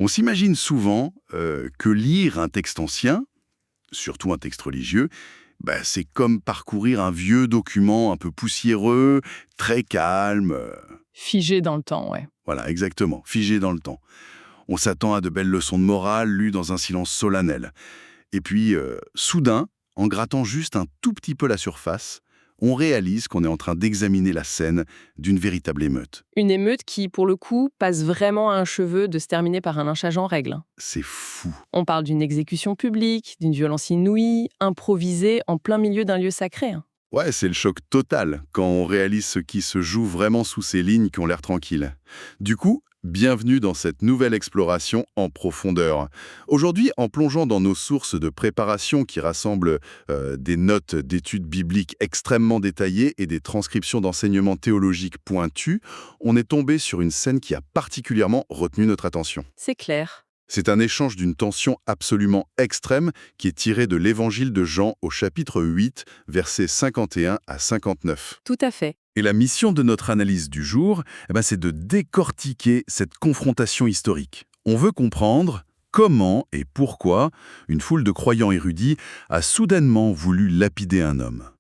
On s'imagine souvent que lire un texte ancien, surtout un texte religieux, c'est comme parcourir un vieux document un peu poussiéreux, très calme. Figé dans le temps, ouais. Voilà, exactement, figé dans le temps. On s'attend à de belles leçons de morale lues dans un silence solennel. Et puis, soudain, en grattant juste un tout petit peu la surface, on réalise qu'on est en train d'examiner la scène d'une véritable émeute. Une émeute qui, pour le coup, passe vraiment à un cheveu de se terminer par un lynchage en règle, hein. C'est fou. On parle d'une exécution publique, d'une violence inouïe, improvisée en plein milieu d'un lieu sacré, hein. Ouais, c'est le choc total quand on réalise ce qui se joue vraiment sous ces lignes qui ont l'air tranquilles. Du coup, bienvenue dans cette nouvelle exploration en profondeur. Aujourd'hui, en plongeant dans nos sources de préparation qui rassemblent des notes d'études bibliques extrêmement détaillées et des transcriptions d'enseignements théologiques pointus, on est tombé sur une scène qui a particulièrement retenu notre attention. C'est clair. C'est un échange d'une tension absolument extrême qui est tiré de l'évangile de Jean au chapitre 8, versets 51 à 59. Tout à fait. Et la mission de notre analyse du jour, c'est de décortiquer cette confrontation historique. On veut comprendre comment et pourquoi une foule de croyants érudits a soudainement voulu lapider un homme.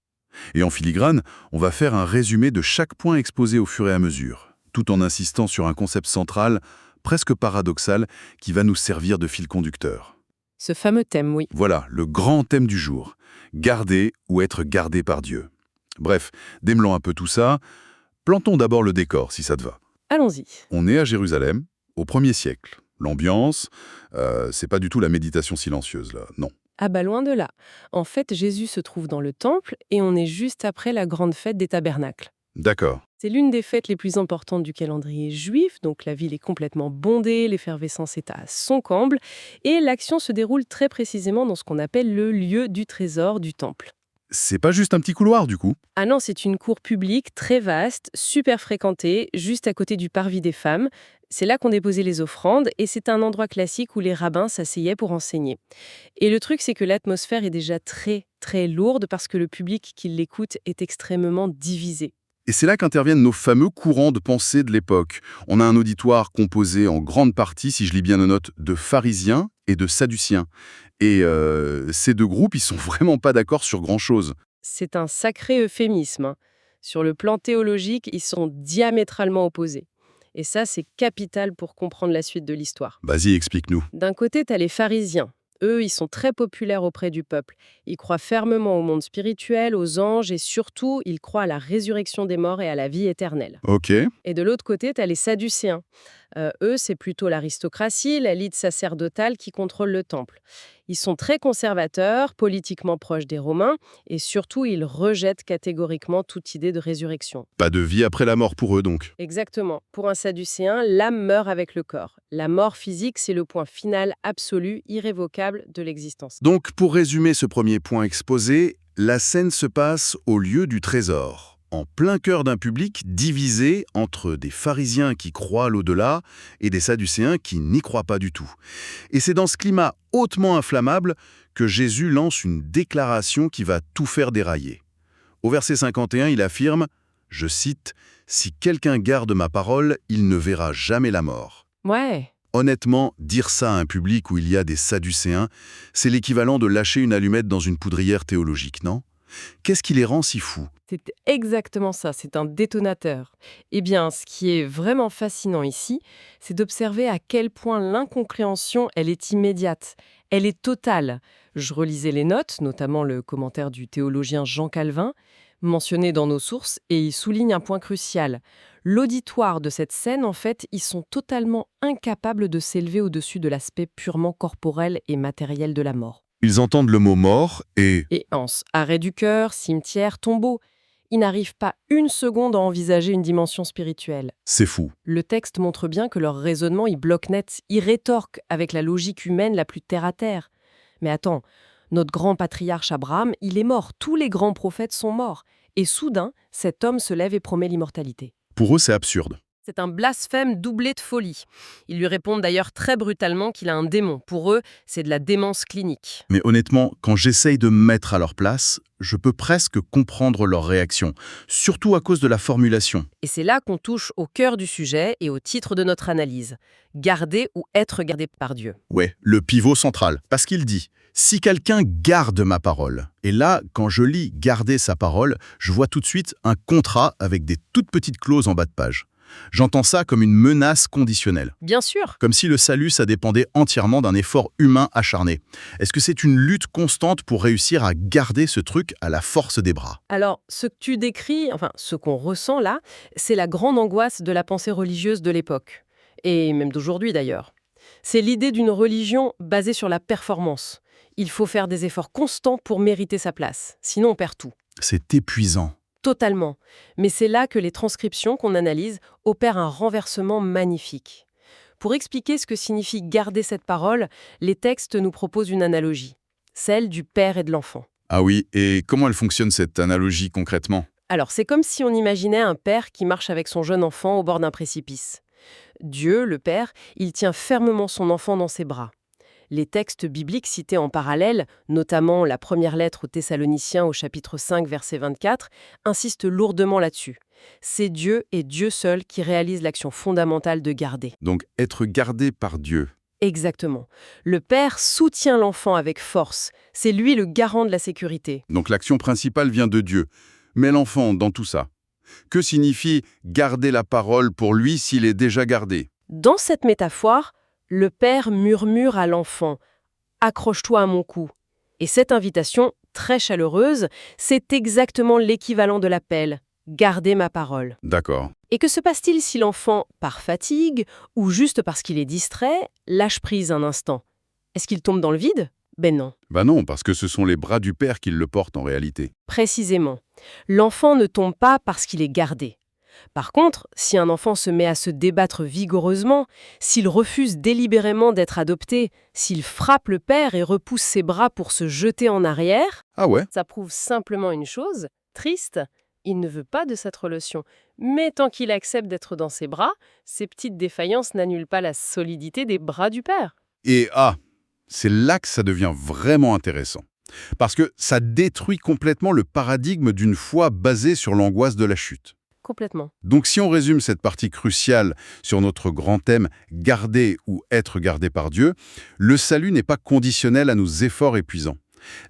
Et en filigrane, on va faire un résumé de chaque point exposé au fur et à mesure, tout en insistant sur un concept central, presque paradoxal, qui va nous servir de fil conducteur. Ce fameux thème, oui. Voilà, le grand thème du jour. Garder ou être gardé par Dieu. Bref, démêlons un peu tout ça. Plantons d'abord le décor, si ça te va. Allons-y. On est à Jérusalem, au 1er siècle. L'ambiance, c'est pas du tout la méditation silencieuse, là, non. Ah bah loin de là. En fait, Jésus se trouve dans le temple et on est juste après la grande fête des tabernacles. D'accord. C'est l'une des fêtes les plus importantes du calendrier juif, donc la ville est complètement bondée, l'effervescence est à son comble, et l'action se déroule très précisément dans ce qu'on appelle le lieu du trésor du temple. C'est pas juste un petit couloir, du coup. Ah non, c'est une cour publique très vaste, super fréquentée, juste à côté du parvis des femmes. C'est là qu'on déposait les offrandes, et c'est un endroit classique où les rabbins s'asseyaient pour enseigner. Et le truc, c'est que l'atmosphère est déjà très, très lourde parce que le public qui l'écoute est extrêmement divisé. Et c'est là qu'interviennent nos fameux courants de pensée de l'époque. On a un auditoire composé en grande partie, si je lis bien nos notes, de pharisiens et de sadduciens. Et ces deux groupes, ils sont vraiment pas d'accord sur grand-chose. C'est un sacré euphémisme, hein. Sur le plan théologique, ils sont diamétralement opposés. Et ça, c'est capital pour comprendre la suite de l'histoire. Vas-y, explique-nous. D'un côté, tu as les pharisiens. Eux, ils sont très populaires auprès du peuple. Ils croient fermement au monde spirituel, aux anges et surtout, ils croient à la résurrection des morts et à la vie éternelle. Ok. Et de l'autre côté, tu as les sadducéens. Eux, c'est plutôt l'aristocratie, l'élite sacerdotale qui contrôle le temple. Ils sont très conservateurs, politiquement proches des Romains, et surtout, ils rejettent catégoriquement toute idée de résurrection. Pas de vie après la mort pour eux, donc. Exactement. Pour un sadducéen, l'âme meurt avec le corps. La mort physique, c'est le point final absolu, irrévocable de l'existence. Donc, pour résumer ce premier point exposé, la scène se passe au lieu du trésor, en plein cœur d'un public divisé entre des pharisiens qui croient à l'au-delà et des sadducéens qui n'y croient pas du tout. Et c'est dans ce climat hautement inflammable que Jésus lance une déclaration qui va tout faire dérailler. Au verset 51, il affirme, je cite, « Si quelqu'un garde ma parole, il ne verra jamais la mort. » Ouais. Honnêtement, dire ça à un public où il y a des sadducéens, c'est l'équivalent de lâcher une allumette dans une poudrière théologique, non? Qu'est-ce qui les rend si fous? C'est exactement ça, c'est un détonateur. Eh bien, ce qui est vraiment fascinant ici, c'est d'observer à quel point l'incompréhension, elle est immédiate, elle est totale. Je relisais les notes, notamment le commentaire du théologien Jean Calvin, mentionné dans nos sources, et il souligne un point crucial. L'auditoire de cette scène, en fait, ils sont totalement incapables de s'élever au-dessus de l'aspect purement corporel et matériel de la mort. Ils entendent le mot mort et... Et anse, arrêt du cœur, cimetière, tombeau. Ils n'arrivent pas une seconde à envisager une dimension spirituelle. C'est fou. Le texte montre bien que leur raisonnement, il bloque net, il rétorque avec la logique humaine la plus terre-à-terre. Mais attends, notre grand patriarche Abraham, il est mort, tous les grands prophètes sont morts. Et soudain, cet homme se lève et promet l'immortalité. Pour eux, c'est absurde. C'est un blasphème doublé de folie. Ils lui répondent d'ailleurs très brutalement qu'il a un démon. Pour eux, c'est de la démence clinique. Mais honnêtement, quand j'essaye de me mettre à leur place, je peux presque comprendre leur réaction, surtout à cause de la formulation. Et c'est là qu'on touche au cœur du sujet et au titre de notre analyse. Garder ou être gardé par Dieu. Ouais, le pivot central. Parce qu'il dit « Si quelqu'un garde ma parole ». Et là, quand je lis « garder sa parole », je vois tout de suite un contrat avec des toutes petites clauses en bas de page. J'entends ça comme une menace conditionnelle. Bien sûr. Comme si le salut, ça dépendait entièrement d'un effort humain acharné. Est-ce que c'est une lutte constante pour réussir à garder ce truc à la force des bras? Alors, ce que tu décris, enfin, ce qu'on ressent là, c'est la grande angoisse de la pensée religieuse de l'époque. Et même d'aujourd'hui d'ailleurs. C'est l'idée d'une religion basée sur la performance. Il faut faire des efforts constants pour mériter sa place. Sinon, on perd tout. C'est épuisant. Totalement. Mais c'est là que les transcriptions qu'on analyse opèrent un renversement magnifique. Pour expliquer ce que signifie garder cette parole, les textes nous proposent une analogie, celle du père et de l'enfant. Ah oui, et comment elle fonctionne cette analogie concrètement? Alors, c'est comme si on imaginait un père qui marche avec son jeune enfant au bord d'un précipice. Dieu, le père, il tient fermement son enfant dans ses bras. Les textes bibliques cités en parallèle, notamment la première lettre aux Thessaloniciens au chapitre 5, verset 24, insistent lourdement là-dessus. C'est Dieu et Dieu seul qui réalise l'action fondamentale de garder. Donc être gardé par Dieu. Exactement. Le père soutient l'enfant avec force. C'est lui le garant de la sécurité. Donc l'action principale vient de Dieu. Mais l'enfant, dans tout ça, que signifie garder la parole pour lui s'il est déjà gardé? Dans cette métaphore, le père murmure à l'enfant « Accroche-toi à mon cou ». Et cette invitation, très chaleureuse, c'est exactement l'équivalent de l'appel « Gardez ma parole ». D'accord. Et que se passe-t-il si l'enfant, par fatigue ou juste parce qu'il est distrait, lâche prise un instant? Est-ce qu'il tombe dans le vide? Ben non. Bah non, parce que ce sont les bras du père qui le portent en réalité. Précisément. L'enfant ne tombe pas parce qu'il est gardé. Par contre, si un enfant se met à se débattre vigoureusement, s'il refuse délibérément d'être adopté, s'il frappe le père et repousse ses bras pour se jeter en arrière, Ah ouais? ça prouve simplement une chose, triste, il ne veut pas de cette relation. Mais tant qu'il accepte d'être dans ses bras, ces petites défaillances n'annulent pas la solidité des bras du père. Et c'est là que ça devient vraiment intéressant. Parce que ça détruit complètement le paradigme d'une foi basée sur l'angoisse de la chute. Complètement. Donc si on résume cette partie cruciale sur notre grand thème « garder ou être gardé par Dieu », le salut n'est pas conditionnel à nos efforts épuisants.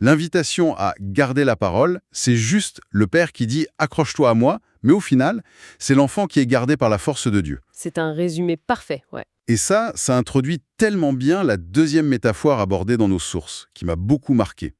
L'invitation à garder la parole, c'est juste le père qui dit « accroche-toi à moi », mais au final, c'est l'enfant qui est gardé par la force de Dieu. C'est un résumé parfait, ouais. Et ça introduit tellement bien la deuxième métaphore abordée dans nos sources, qui m'a beaucoup marqué.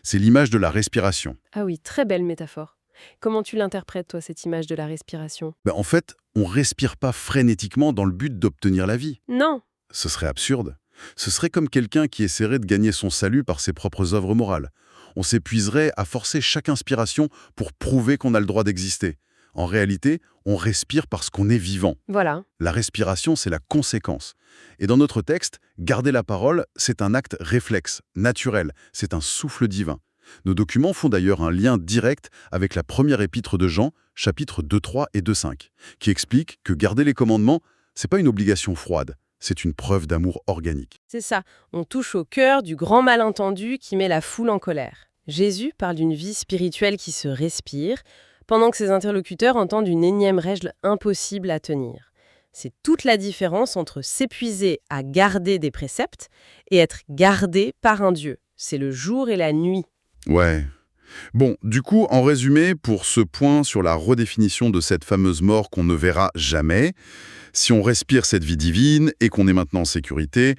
C'est l'image de la respiration. Ah oui, très belle métaphore. Comment tu l'interprètes, toi, cette image de la respiration? En fait, on respire pas frénétiquement dans le but d'obtenir la vie. Non. Ce serait absurde. Ce serait comme quelqu'un qui essaierait de gagner son salut par ses propres œuvres morales. On s'épuiserait à forcer chaque inspiration pour prouver qu'on a le droit d'exister. En réalité, on respire parce qu'on est vivant. Voilà. La respiration, c'est la conséquence. Et dans notre texte, garder la parole, c'est un acte réflexe, naturel, c'est un souffle divin. Nos documents font d'ailleurs un lien direct avec la première épître de Jean, chapitres 2.3 et 2.5, qui explique que garder les commandements, c'est pas une obligation froide, c'est une preuve d'amour organique. C'est ça. On touche au cœur du grand malentendu qui met la foule en colère. Jésus parle d'une vie spirituelle qui se respire, pendant que ses interlocuteurs entendent une énième règle impossible à tenir. C'est toute la différence entre s'épuiser à garder des préceptes et être gardé par un Dieu. C'est le jour et la nuit. Ouais. Bon, du coup, en résumé, pour ce point sur la redéfinition de cette fameuse mort qu'on ne verra jamais, si on respire cette vie divine et qu'on est maintenant en sécurité,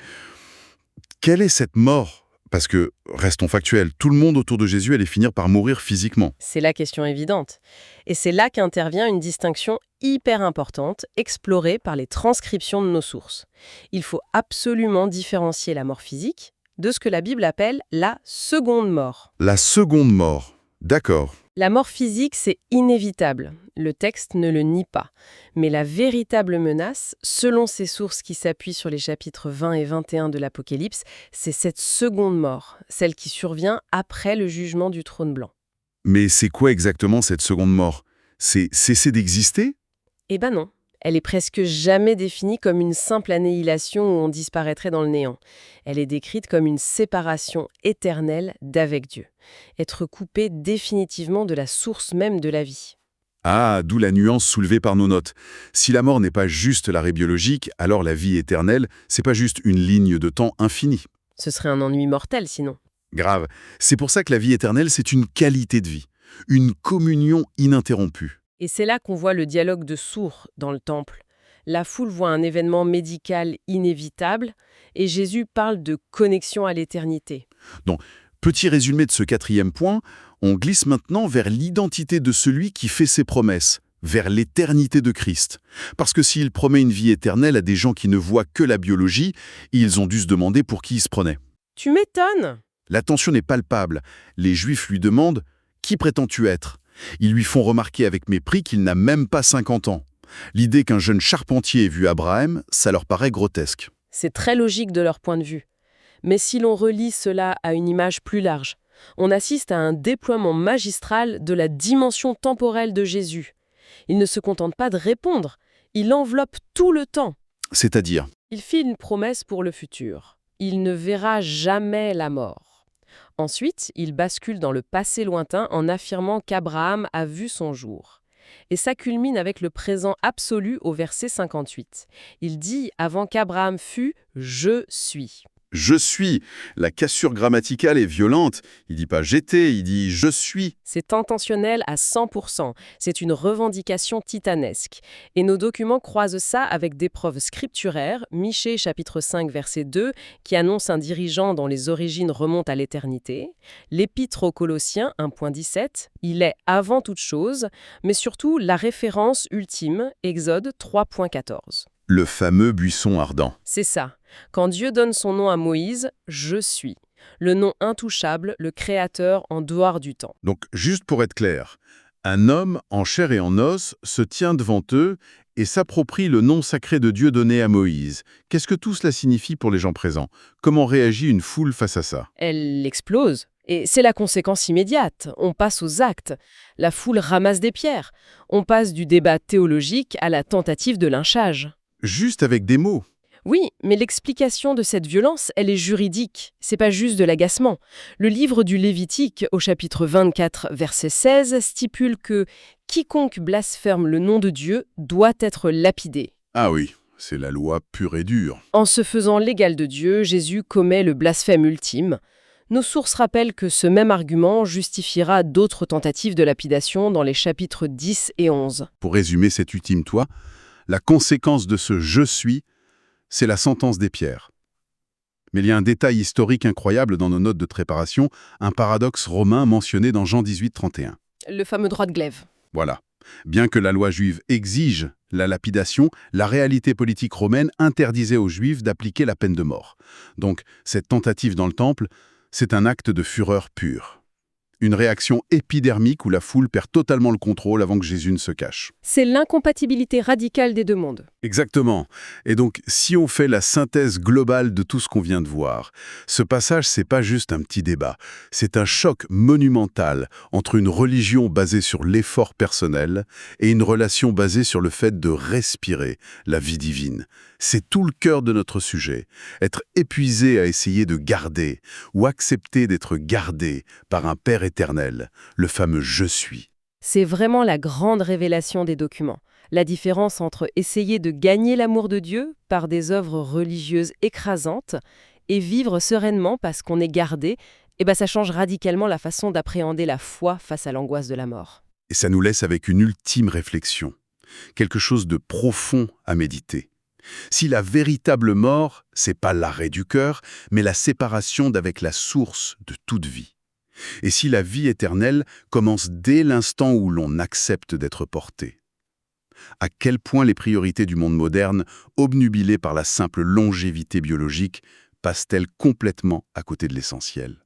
quelle est cette mort? Parce que, restons factuels, tout le monde autour de Jésus allait finir par mourir physiquement. C'est la question évidente. Et c'est là qu'intervient une distinction hyper importante, explorée par les transcriptions de nos sources. Il faut absolument différencier la mort physique de ce que la Bible appelle la seconde mort. La seconde mort. D'accord. La mort physique, c'est inévitable. Le texte ne le nie pas. Mais la véritable menace, selon ces sources qui s'appuient sur les chapitres 20 et 21 de l'Apocalypse, c'est cette seconde mort, celle qui survient après le jugement du trône blanc. Mais c'est quoi exactement cette seconde mort? C'est cesser d'exister? Eh ben non. Elle est presque jamais définie comme une simple annihilation où on disparaîtrait dans le néant. Elle est décrite comme une séparation éternelle d'avec Dieu. Être coupé définitivement de la source même de la vie. Ah, d'où la nuance soulevée par nos notes. Si la mort n'est pas juste l'arrêt biologique, alors la vie éternelle, c'est pas juste une ligne de temps infinie. Ce serait un ennui mortel sinon. Grave. C'est pour ça que la vie éternelle, c'est une qualité de vie, une communion ininterrompue. Et c'est là qu'on voit le dialogue de sourds dans le temple. La foule voit un événement médical inévitable et Jésus parle de connexion à l'éternité. Donc, petit résumé de ce 4e point, on glisse maintenant vers l'identité de celui qui fait ses promesses, vers l'éternité de Christ. Parce que s'il promet une vie éternelle à des gens qui ne voient que la biologie, ils ont dû se demander pour qui il se prenait. Tu m'étonnes! La tension n'est palpable. Les Juifs lui demandent « Qui prétends-tu être ?» Ils lui font remarquer avec mépris qu'il n'a même pas 50 ans. L'idée qu'un jeune charpentier ait vu Abraham, ça leur paraît grotesque. C'est très logique de leur point de vue. Mais si l'on relie cela à une image plus large, on assiste à un déploiement magistral de la dimension temporelle de Jésus. Il ne se contente pas de répondre, il enveloppe tout le temps. C'est-à-dire, Il fit une promesse pour le futur. Il ne verra jamais la mort. Ensuite, il bascule dans le passé lointain en affirmant qu'Abraham a vu son jour. Et ça culmine avec le présent absolu au verset 58. Il dit « Avant qu'Abraham fût, je suis ». je suis. La cassure grammaticale est violente. Il dit pas j'étais, il dit je suis. C'est intentionnel à 100%. C'est une revendication titanesque. Et nos documents croisent ça avec des preuves scripturaires, Michée chapitre 5 verset 2, qui annonce un dirigeant dont les origines remontent à l'éternité, l'Épître aux Colossiens 1.17, il est avant toute chose, mais surtout la référence ultime, Exode 3.14. Le fameux buisson ardent. C'est ça. Quand Dieu donne son nom à Moïse, « Je suis », le nom intouchable, le créateur en dehors du temps. Donc, juste pour être clair, un homme en chair et en os se tient devant eux et s'approprie le nom sacré de Dieu donné à Moïse. Qu'est-ce que tout cela signifie pour les gens présents? Comment réagit une foule face à ça? Elle explose. Et c'est la conséquence immédiate. On passe aux actes. La foule ramasse des pierres. On passe du débat théologique à la tentative de lynchage. Juste avec des mots. Oui, mais l'explication de cette violence, elle est juridique. C'est pas juste de l'agacement. Le livre du Lévitique, au chapitre 24, verset 16, stipule que « quiconque blasphème le nom de Dieu doit être lapidé ». Ah oui, c'est la loi pure et dure. En se faisant l'égal de Dieu, Jésus commet le blasphème ultime. Nos sources rappellent que ce même argument justifiera d'autres tentatives de lapidation dans les chapitres 10 et 11. Pour résumer cet ultime toit, la conséquence de ce « je suis », c'est la sentence des pierres. Mais il y a un détail historique incroyable dans nos notes de préparation, un paradoxe romain mentionné dans Jean 18, 31. Le fameux droit de glaive. Voilà. Bien que la loi juive exige la lapidation, la réalité politique romaine interdisait aux Juifs d'appliquer la peine de mort. Donc, cette tentative dans le temple, c'est un acte de fureur pure. Une réaction épidermique où la foule perd totalement le contrôle avant que Jésus ne se cache. C'est l'incompatibilité radicale des deux mondes. Exactement. Et donc, si on fait la synthèse globale de tout ce qu'on vient de voir, ce passage, c'est pas juste un petit débat. C'est un choc monumental entre une religion basée sur l'effort personnel et une relation basée sur le fait de respirer la vie divine. C'est tout le cœur de notre sujet. Être épuisé à essayer de garder ou accepter d'être gardé par un Père éternel, le fameux « Je suis ». C'est vraiment la grande révélation des documents. La différence entre essayer de gagner l'amour de Dieu par des œuvres religieuses écrasantes et vivre sereinement parce qu'on est gardé, ça change radicalement la façon d'appréhender la foi face à l'angoisse de la mort. Et ça nous laisse avec une ultime réflexion, quelque chose de profond à méditer. Si la véritable mort, c'est pas l'arrêt du cœur, mais la séparation d'avec la source de toute vie. Et si la vie éternelle commence dès l'instant où l'on accepte d'être porté. À quel point les priorités du monde moderne, obnubilées par la simple longévité biologique, passent-elles complètement à côté de l'essentiel?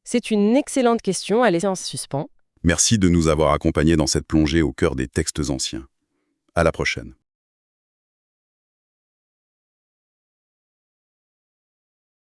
C'est une excellente question à laisser en suspens. Merci de nous avoir accompagnés dans cette plongée au cœur des textes anciens. À la prochaine.